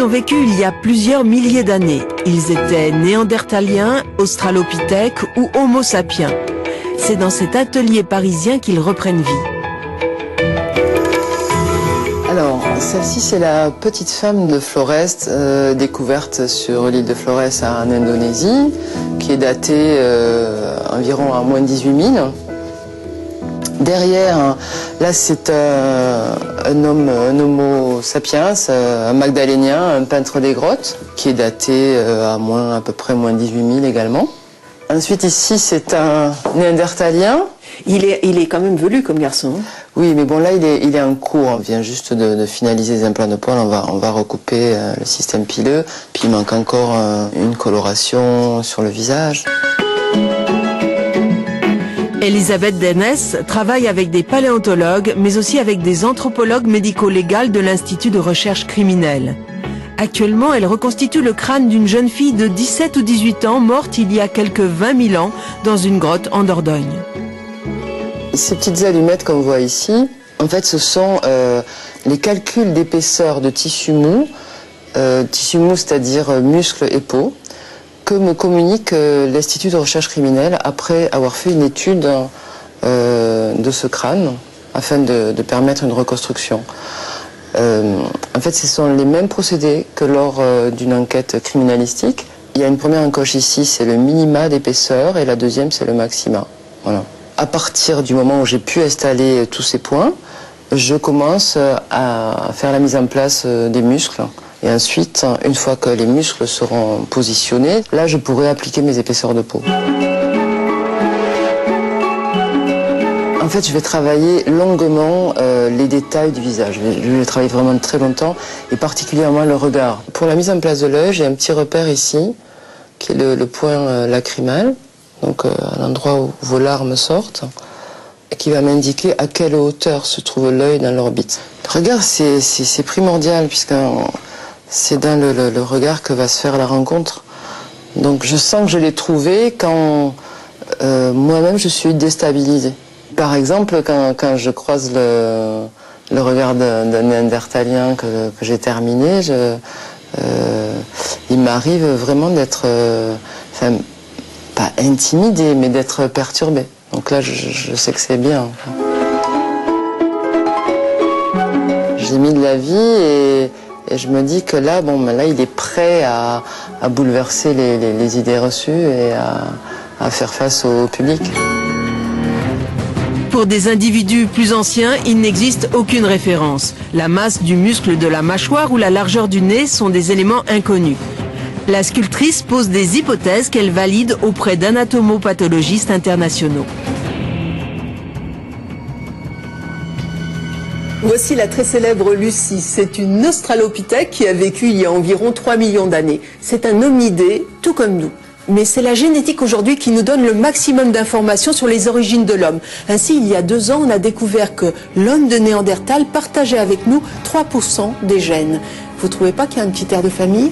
Ils ont vécu il y a plusieurs milliers d'années. Ils étaient néandertaliens, australopithèques ou homo sapiens. C'est dans cet atelier parisien qu'ils reprennent vie. Alors, celle-ci, c'est la petite femme de Flores, découverte sur l'île de Flores en Indonésie, qui est datée environ à moins 18 000. Derrière, là, c'est un homme, un homo sapiens, un magdalénien, un peintre des grottes, qui est daté à peu près moins 18 000 également. Ensuite, ici, c'est un néandertalien. Il est quand même velu comme garçon. Oui, mais bon, là, il est en cours. On vient juste de finaliser les implants de poils. On va recouper le système pileux. Puis il manque encore une coloration sur le visage. Elisabeth Denès travaille avec des paléontologues, mais aussi avec des anthropologues médico-légaux de l'Institut de recherche criminelle. Actuellement, elle reconstitue le crâne d'une jeune fille de 17 ou 18 ans morte il y a quelques 20 000 ans dans une grotte en Dordogne. Ces petites allumettes qu'on voit ici, en fait, ce sont les calculs d'épaisseur de tissu mou c'est-à-dire muscles et peau, que me communique l'Institut de recherche criminelle après avoir fait une étude de ce crâne afin de permettre une reconstruction. En fait, ce sont les mêmes procédés que lors d'une enquête criminalistique. Il y a une première encoche ici, c'est le minima d'épaisseur, et la deuxième, c'est le maxima. Voilà. À partir du moment où j'ai pu installer tous ces points, je commence à faire la mise en place des muscles. Et ensuite, une fois que les muscles seront positionnés, là, je pourrai appliquer mes épaisseurs de peau. En fait, je vais travailler longuement les détails du visage. Je vais travailler vraiment très longtemps, et particulièrement le regard. Pour la mise en place de l'œil, j'ai un petit repère ici, qui est le point lacrymal, donc à l'endroit où vos larmes sortent, et qui va m'indiquer à quelle hauteur se trouve l'œil dans l'orbite. Le regard, c'est primordial, puisque c'est dans le regard que va se faire la rencontre. Donc je sens que je l'ai trouvé quand moi-même je suis déstabilisée. Par exemple, quand je croise le regard d'un néandertalien que j'ai terminé, il m'arrive vraiment d'être, pas intimidée, mais d'être perturbée. Donc là, je sais que c'est bien. J'ai mis de la vie et je me dis que là, là, il est prêt à bouleverser les idées reçues et à faire face au public. Pour des individus plus anciens, il n'existe aucune référence. La masse du muscle de la mâchoire ou la largeur du nez sont des éléments inconnus. La sculptrice pose des hypothèses qu'elle valide auprès d'anatomopathologistes internationaux. Voici la très célèbre Lucie. C'est une australopithèque qui a vécu il y a environ 3 millions d'années. C'est un hominidé, tout comme nous. Mais c'est la génétique aujourd'hui qui nous donne le maximum d'informations sur les origines de l'homme. Ainsi, il y a 2 ans, on a découvert que l'homme de Néandertal partageait avec nous 3% des gènes. Vous ne trouvez pas qu'il y a un petit air de famille ?